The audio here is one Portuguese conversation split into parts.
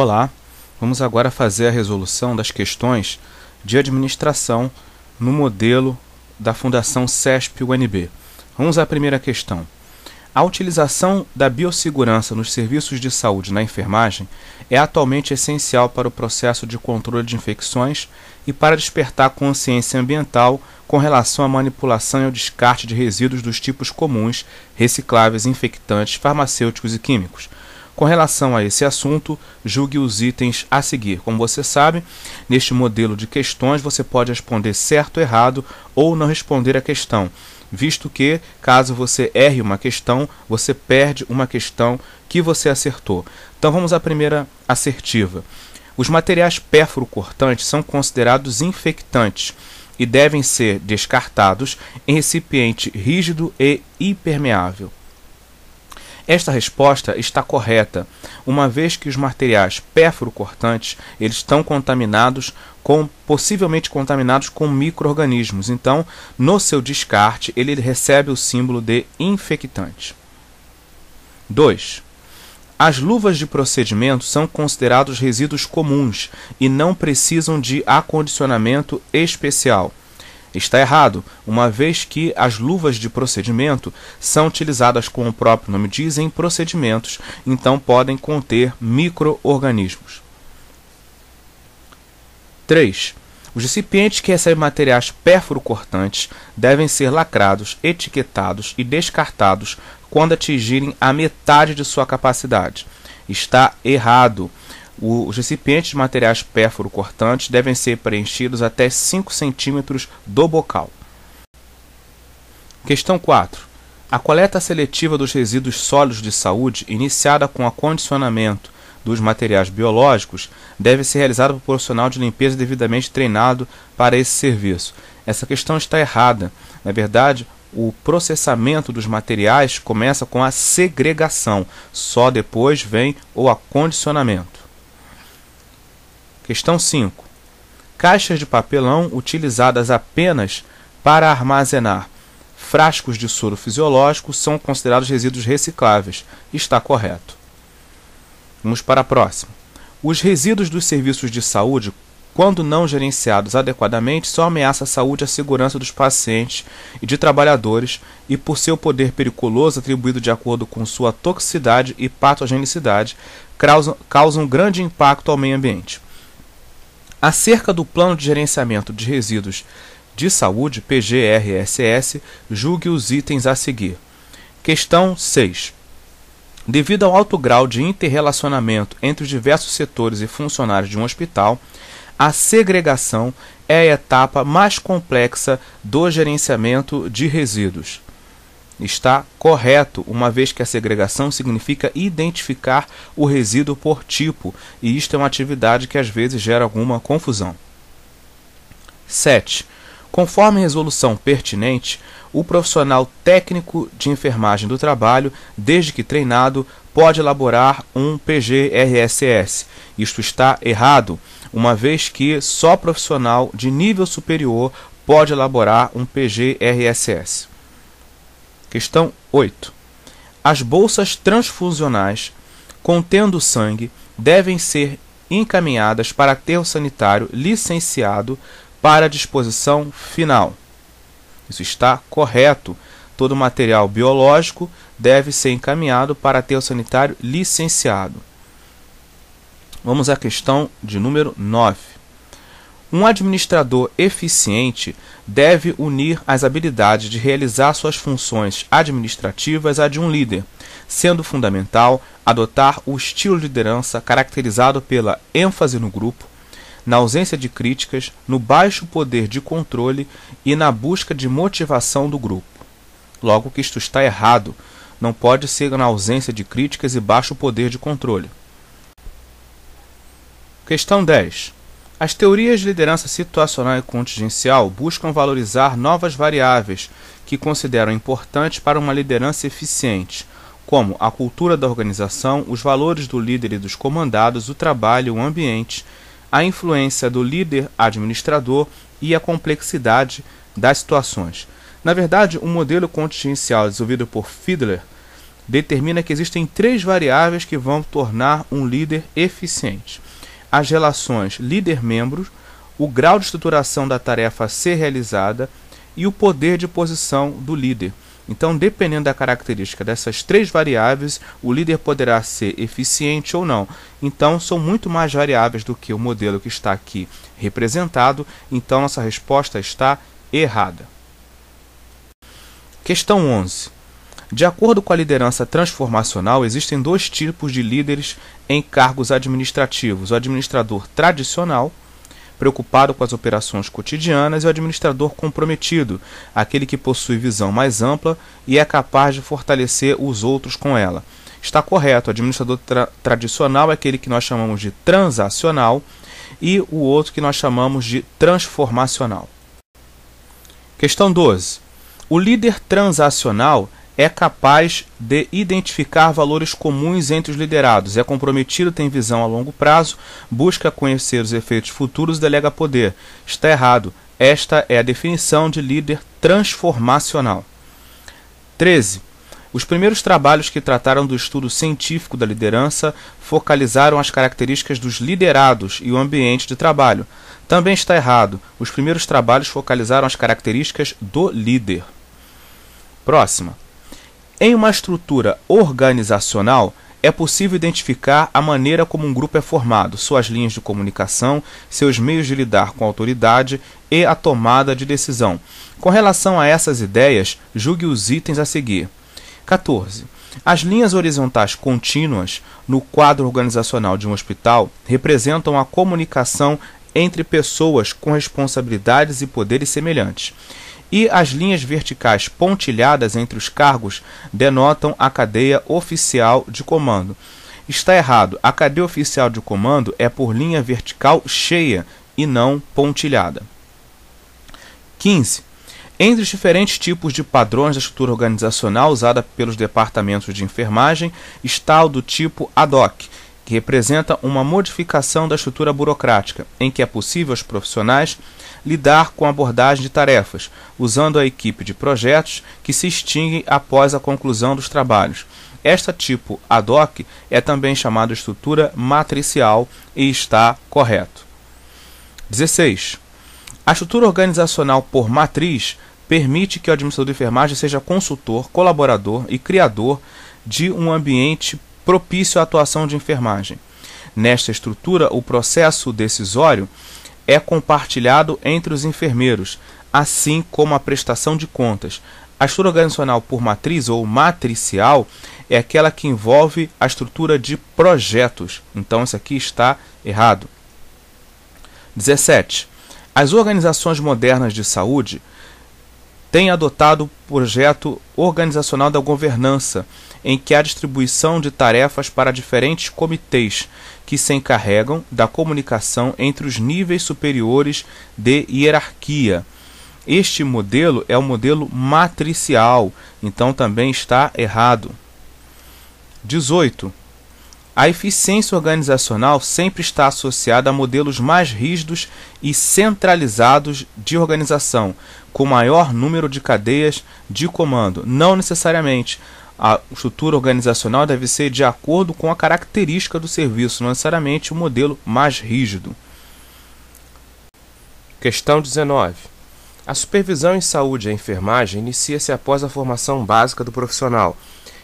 Olá, vamos agora fazer a resolução das questões de administração no modelo da Fundação CESP-UNB. Vamos à primeira questão. A utilização da biossegurança nos serviços de saúde na enfermagem é atualmente essencial para o processo de controle de infecções e para despertar consciência ambiental com relação à manipulação e ao descarte de resíduos dos tipos comuns, recicláveis, infectantes, farmacêuticos e químicos. Com relação a esse assunto, julgue os itens a seguir. Como você sabe, neste modelo de questões você pode responder certo ou errado ou não responder a questão, visto que, caso você erre uma questão, você perde uma questão que você acertou. Então vamos à primeira assertiva. Os materiais pérfuro-cortantes são considerados infectantes e devem ser descartados em recipiente rígido e impermeável. Esta resposta está correta, uma vez que os materiais pérfuro-cortantes eles estão possivelmente contaminados com micro-organismos. Então, no seu descarte, ele recebe o símbolo de infectante. 2. As luvas de procedimento são considerados resíduos comuns e não precisam de acondicionamento especial. Está errado, uma vez que as luvas de procedimento são utilizadas, como o próprio nome diz, em procedimentos, então podem conter micro-organismos. 3. Os recipientes que recebem materiais pérfuro-cortantes devem ser lacrados, etiquetados e descartados quando atingirem a metade de sua capacidade. Está errado. Os recipientes de materiais pérfuro-cortantes devem ser preenchidos até 5 centímetros do bocal. Questão 4. A coleta seletiva dos resíduos sólidos de saúde, iniciada com acondicionamento dos materiais biológicos, deve ser realizada por profissional de limpeza devidamente treinado para esse serviço. Essa questão está errada. Na verdade, o processamento dos materiais começa com a segregação. Só depois vem o acondicionamento. Questão 5. Caixas de papelão utilizadas apenas para armazenar frascos de soro fisiológico são considerados resíduos recicláveis. Está correto. Vamos para a próxima. Os resíduos dos serviços de saúde, quando não gerenciados adequadamente, são ameaça à saúde e à segurança dos pacientes e de trabalhadores e, por seu poder periculoso atribuído de acordo com sua toxicidade e patogenicidade, causam grande impacto ao meio ambiente. Acerca do Plano de Gerenciamento de Resíduos de Saúde, PGRSS, julgue os itens a seguir. Questão 6. Devido ao alto grau de interrelacionamento entre os diversos setores e funcionários de um hospital, a segregação é a etapa mais complexa do gerenciamento de resíduos. Está correto, uma vez que a segregação significa identificar o resíduo por tipo, e isto é uma atividade que às vezes gera alguma confusão. 7. Conforme a resolução pertinente, o profissional técnico de enfermagem do trabalho, desde que treinado, pode elaborar um PGRSS. Isto está errado, uma vez que só profissional de nível superior pode elaborar um PGRSS. Questão 8. As bolsas transfusionais contendo sangue devem ser encaminhadas para aterro sanitário licenciado para disposição final. Isso está correto. Todo material biológico deve ser encaminhado para aterro sanitário licenciado. Vamos à questão de número 9. Um administrador eficiente deve unir as habilidades de realizar suas funções administrativas à de um líder, sendo fundamental adotar o estilo de liderança caracterizado pela ênfase no grupo, na ausência de críticas, no baixo poder de controle e na busca de motivação do grupo. Logo que isto está errado, não pode ser na ausência de críticas e baixo poder de controle. Questão 10. As teorias de liderança situacional e contingencial buscam valorizar novas variáveis que consideram importantes para uma liderança eficiente, como a cultura da organização, os valores do líder e dos comandados, o trabalho, o ambiente, a influência do líder administrador e a complexidade das situações. Na verdade, o modelo contingencial desenvolvido por Fiedler determina que existem 3 variáveis que vão tornar um líder eficiente: as relações líder-membro, o grau de estruturação da tarefa a ser realizada e o poder de posição do líder. Então, dependendo da característica dessas 3 variáveis, o líder poderá ser eficiente ou não. Então, são muito mais variáveis do que o modelo que está aqui representado. Então, nossa resposta está errada. Questão 11. De acordo com a liderança transformacional, existem 2 tipos de líderes em cargos administrativos: o administrador tradicional, preocupado com as operações cotidianas, e o administrador comprometido, aquele que possui visão mais ampla e é capaz de fortalecer os outros com ela. Está correto, o administrador tradicional é aquele que nós chamamos de transacional e o outro que nós chamamos de transformacional. Questão 12. O líder transacional é capaz de identificar valores comuns entre os liderados, é comprometido, tem visão a longo prazo, busca conhecer os efeitos futuros e delega poder. Está errado. Esta é a definição de líder transformacional. 13. Os primeiros trabalhos que trataram do estudo científico da liderança focalizaram as características dos liderados e o ambiente de trabalho. Também está errado. Os primeiros trabalhos focalizaram as características do líder. Próxima. Em uma estrutura organizacional, é possível identificar a maneira como um grupo é formado, suas linhas de comunicação, seus meios de lidar com a autoridade e a tomada de decisão. Com relação a essas ideias, julgue os itens a seguir. 14. As linhas horizontais contínuas no quadro organizacional de um hospital representam a comunicação entre pessoas com responsabilidades e poderes semelhantes. E as linhas verticais pontilhadas entre os cargos denotam a cadeia oficial de comando. Está errado. A cadeia oficial de comando é por linha vertical cheia e não pontilhada. 15. Entre os diferentes tipos de padrões da estrutura organizacional usada pelos departamentos de enfermagem está o do tipo ad hoc, que representa uma modificação da estrutura burocrática, em que é possível aos profissionais lidar com a abordagem de tarefas, usando a equipe de projetos que se extingue após a conclusão dos trabalhos. Esta tipo ad hoc é também chamada estrutura matricial e está correto. 16. A estrutura organizacional por matriz permite que o administrador de enfermagem seja consultor, colaborador e criador de um ambiente propício à atuação de enfermagem. Nesta estrutura, o processo decisório é compartilhado entre os enfermeiros, assim como a prestação de contas. A estrutura organizacional por matriz ou matricial é aquela que envolve a estrutura de projetos. Então, isso aqui está errado. 17. As organizações modernas de saúde têm adotado o projeto organizacional da governança, em que há distribuição de tarefas para diferentes comitês que se encarregam da comunicação entre os níveis superiores de hierarquia. Este modelo é o modelo matricial, então também está errado. 18. A eficiência organizacional sempre está associada a modelos mais rígidos e centralizados de organização, com maior número de cadeias de comando. Não necessariamente. A estrutura organizacional deve ser de acordo com a característica do serviço, não necessariamente o modelo mais rígido. Questão 19. A supervisão em saúde e a enfermagem inicia-se após a formação básica do profissional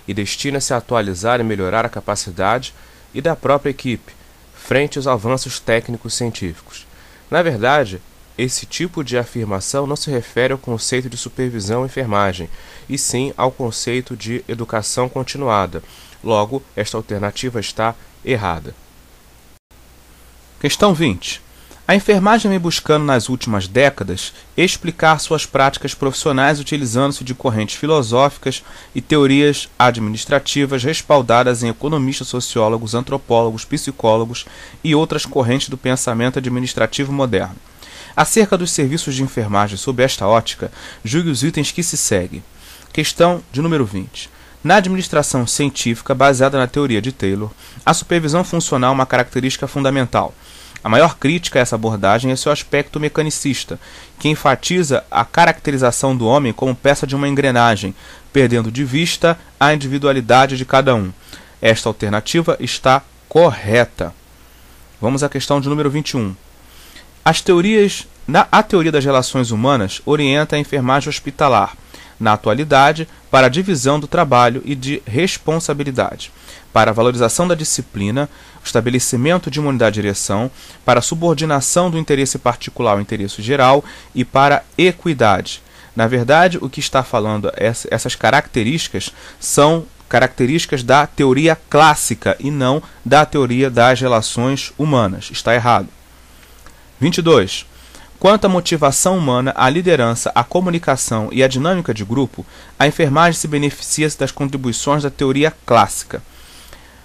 e destina-se a atualizar e melhorar a capacidade e da própria equipe, frente aos avanços técnicos científicos. Na verdade, esse tipo de afirmação não se refere ao conceito de supervisão e enfermagem, e sim ao conceito de educação continuada. Logo, esta alternativa está errada. Questão 20. A enfermagem vem buscando nas últimas décadas explicar suas práticas profissionais utilizando-se de correntes filosóficas e teorias administrativas respaldadas em economistas, sociólogos, antropólogos, psicólogos e outras correntes do pensamento administrativo moderno. Acerca dos serviços de enfermagem sob esta ótica, julgue os itens que se seguem. Questão de número 20. Na administração científica baseada na teoria de Taylor, a supervisão funcional é uma característica fundamental. A maior crítica a essa abordagem é seu aspecto mecanicista, que enfatiza a caracterização do homem como peça de uma engrenagem, perdendo de vista a individualidade de cada um. Esta alternativa está correta. Vamos à questão de número 21. A teoria das relações humanas orienta a enfermagem hospitalar, na atualidade, para a divisão do trabalho e de responsabilidade, para a valorização da disciplina, o estabelecimento de uma unidade de direção, para a subordinação do interesse particular ao interesse geral e para a equidade. Na verdade, o que está falando, essas características são características da teoria clássica e não da teoria das relações humanas. Está errado. 22. Quanto à motivação humana, à liderança, à comunicação e à dinâmica de grupo, a enfermagem se beneficia das contribuições da teoria clássica.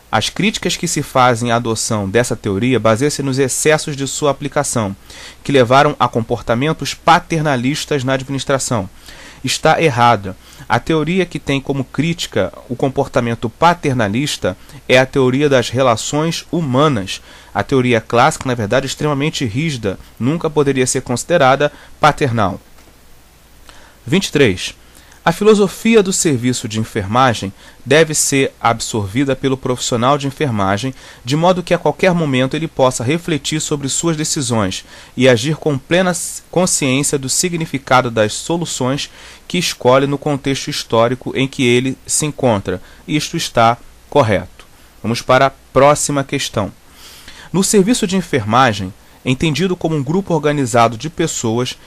As críticas que se fazem à adoção dessa teoria baseiam-se nos excessos de sua aplicação, que levaram a comportamentos paternalistas na administração. Está errada. A teoria que tem como crítica o comportamento paternalista é a teoria das relações humanas. A teoria clássica, na verdade, é extremamente rígida, nunca poderia ser considerada paternal. 23. A filosofia do serviço de enfermagem deve ser absorvida pelo profissional de enfermagem, de modo que a qualquer momento ele possa refletir sobre suas decisões e agir com plena consciência do significado das soluções que escolhe no contexto histórico em que ele se encontra. Isto está correto. Vamos para a próxima questão. No serviço de enfermagem, entendido como um grupo organizado de pessoas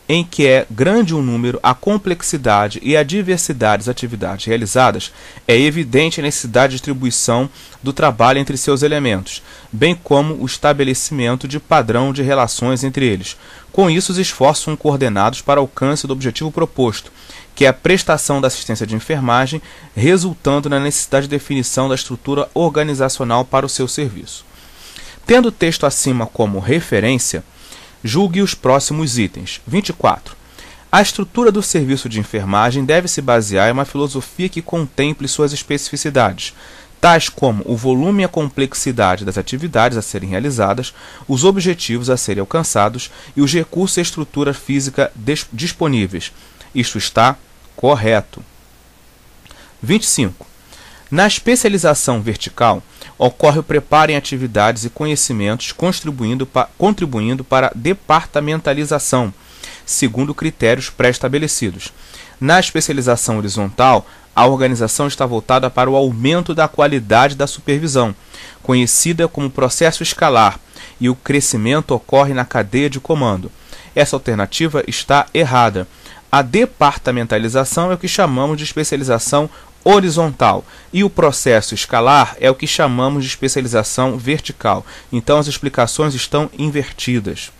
em que é grande o número, a complexidade e a diversidade das atividades realizadas, é evidente a necessidade de distribuição do trabalho entre seus elementos, bem como o estabelecimento de padrão de relações entre eles. Com isso, os esforços são coordenados para o alcance do objetivo proposto, que é a prestação da assistência de enfermagem, resultando na necessidade de definição da estrutura organizacional para o seu serviço. Tendo o texto acima como referência, julgue os próximos itens. 24. A estrutura do serviço de enfermagem deve se basear em uma filosofia que contemple suas especificidades, tais como o volume e a complexidade das atividades a serem realizadas, os objetivos a serem alcançados e os recursos e estrutura física disponíveis. Isto está correto. 25. Na especialização vertical, ocorre o preparo em atividades e conhecimentos, contribuindo para a departamentalização, segundo critérios pré-estabelecidos. Na especialização horizontal, a organização está voltada para o aumento da qualidade da supervisão, conhecida como processo escalar, e o crescimento ocorre na cadeia de comando. Essa alternativa está errada. A departamentalização é o que chamamos de especialização horizontal e o processo escalar é o que chamamos de especialização vertical. Então as explicações estão invertidas.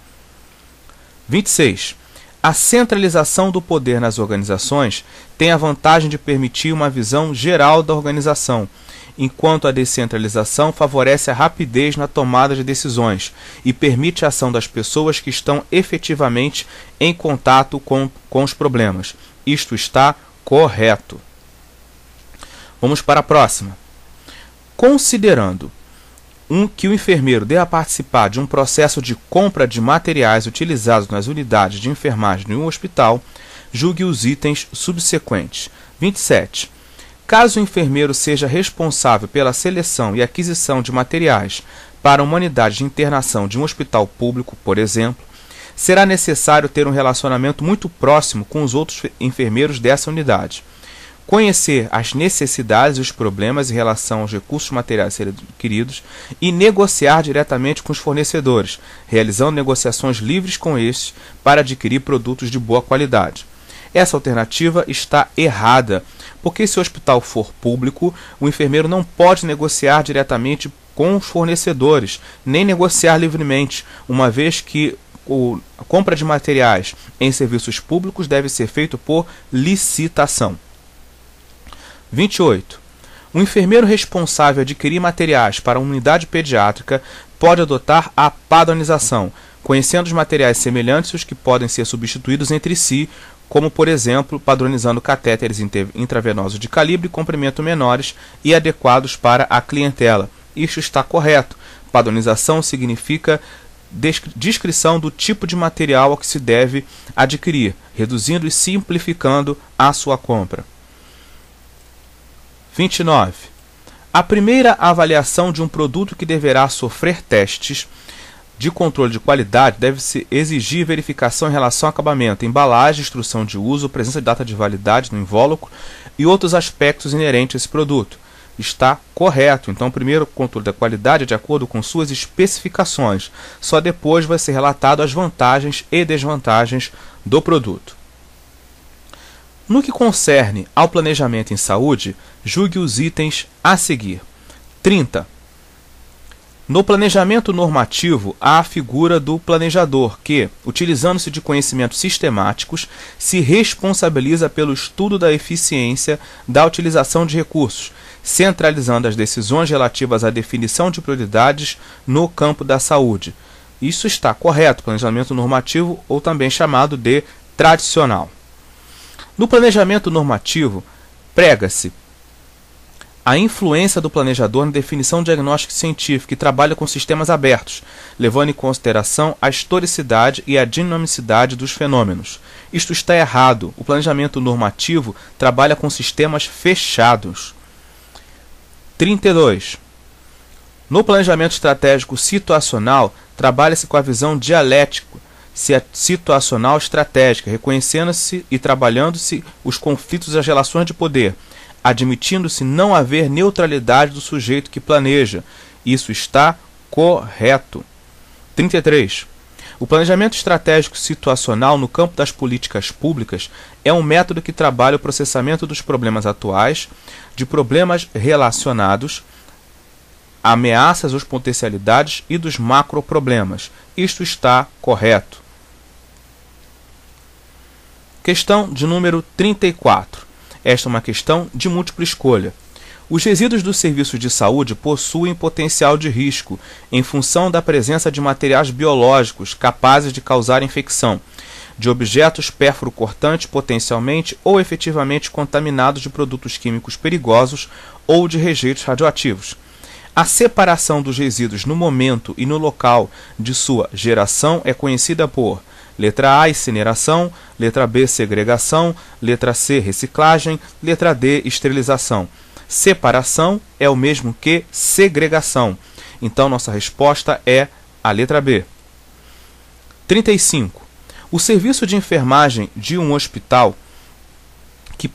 26. A centralização do poder nas organizações tem a vantagem de permitir uma visão geral da organização, enquanto a descentralização favorece a rapidez na tomada de decisões e permite a ação das pessoas que estão efetivamente em contato com os problemas. Isto está correto. Vamos para a próxima. Considerando que o enfermeiro deva participar de um processo de compra de materiais utilizados nas unidades de enfermagem de um hospital, julgue os itens subsequentes. 27. Caso o enfermeiro seja responsável pela seleção e aquisição de materiais para uma unidade de internação de um hospital público, por exemplo, será necessário ter um relacionamento muito próximo com os outros enfermeiros dessa unidade. Conhecer as necessidades e os problemas em relação aos recursos materiais a serem adquiridos e negociar diretamente com os fornecedores, realizando negociações livres com estes para adquirir produtos de boa qualidade. Essa alternativa está errada, porque se o hospital for público, o enfermeiro não pode negociar diretamente com os fornecedores, nem negociar livremente, uma vez que a compra de materiais em serviços públicos deve ser feito por licitação. 28. O enfermeiro responsável adquirir materiais para uma unidade pediátrica pode adotar a padronização, conhecendo os materiais semelhantes e os que podem ser substituídos entre si, como, por exemplo, padronizando catéteres intravenosos de calibre e comprimento menores e adequados para a clientela. Isto está correto. Padronização significa descrição do tipo de material ao que se deve adquirir, reduzindo e simplificando a sua compra. 29. A primeira avaliação de um produto que deverá sofrer testes de controle de qualidade deve-se exigir verificação em relação ao acabamento, embalagem, instrução de uso, presença de data de validade no invólucro e outros aspectos inerentes a esse produto. Está correto. Então, primeiro, o controle da qualidade é de acordo com suas especificações. Só depois vai ser relatado as vantagens e desvantagens do produto. No que concerne ao planejamento em saúde, julgue os itens a seguir. 30. No planejamento normativo, há a figura do planejador que, utilizando-se de conhecimentos sistemáticos, se responsabiliza pelo estudo da eficiência da utilização de recursos, centralizando as decisões relativas à definição de prioridades no campo da saúde. Isso está correto, planejamento normativo, ou também chamado de tradicional. No planejamento normativo, prega-se a influência do planejador na definição diagnóstica científica e trabalha com sistemas abertos, levando em consideração a historicidade e a dinamicidade dos fenômenos. Isto está errado. O planejamento normativo trabalha com sistemas fechados. 32. No planejamento estratégico situacional, trabalha-se com a visão dialética situacional estratégica, reconhecendo-se e trabalhando-se os conflitos e as relações de poder, admitindo-se não haver neutralidade do sujeito que planeja. Isso está correto. 33. O planejamento estratégico situacional no campo das políticas públicas é um método que trabalha o processamento dos problemas atuais, de problemas relacionados, ameaças ou potencialidades e dos macroproblemas. Isto está correto. Questão de número 34. Esta é uma questão de múltipla escolha. Os resíduos do serviço de saúde possuem potencial de risco em função da presença de materiais biológicos capazes de causar infecção, de objetos pérfuro-cortantes potencialmente ou efetivamente contaminados de produtos químicos perigosos ou de rejeitos radioativos. A separação dos resíduos no momento e no local de sua geração é conhecida por letra A, incineração, letra B, segregação, letra C, reciclagem, letra D, esterilização. Separação é o mesmo que segregação. Então, nossa resposta é a letra B. 35. O serviço de enfermagem de um hospital que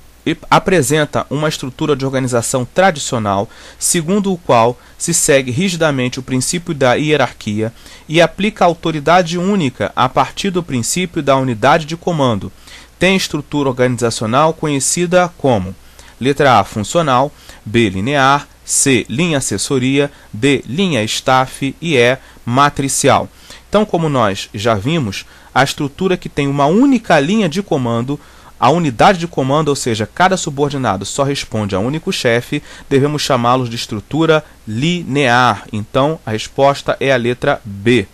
apresenta uma estrutura de organização tradicional, segundo o qual se segue rigidamente o princípio da hierarquia e aplica a autoridade única a partir do princípio da unidade de comando, tem estrutura organizacional conhecida como letra A, funcional, B, linear, C, linha assessoria, D, linha staff e E, matricial. Então, como nós já vimos, a estrutura que tem uma única linha de comando, a unidade de comando, ou seja, cada subordinado só responde a um único chefe, devemos chamá-los de estrutura linear. Então, a resposta é a letra B.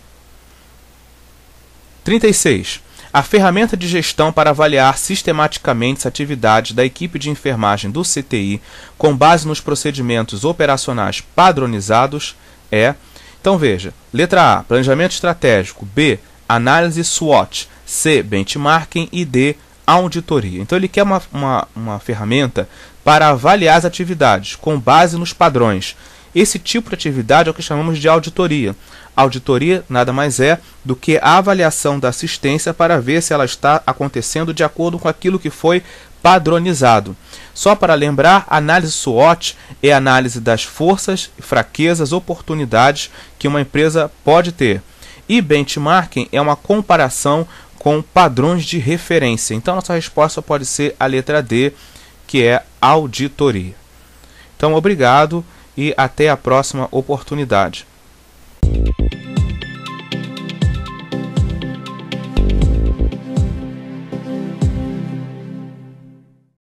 36. A ferramenta de gestão para avaliar sistematicamente as atividades da equipe de enfermagem do CTI, com base nos procedimentos operacionais padronizados, é... Então, veja, letra A, planejamento estratégico, B, análise SWOT, C, benchmarking e D, auditoria. Então, ele quer uma ferramenta para avaliar as atividades com base nos padrões. Esse tipo de atividade é o que chamamos de auditoria. Auditoria nada mais é do que a avaliação da assistência para ver se ela está acontecendo de acordo com aquilo que foi padronizado. Só para lembrar, a análise SWOT é a análise das forças, fraquezas, oportunidades que uma empresa pode ter. E benchmarking é uma comparação com padrões de referência. Então, nossa resposta pode ser a letra D, que é auditoria. Então, obrigado e até a próxima oportunidade.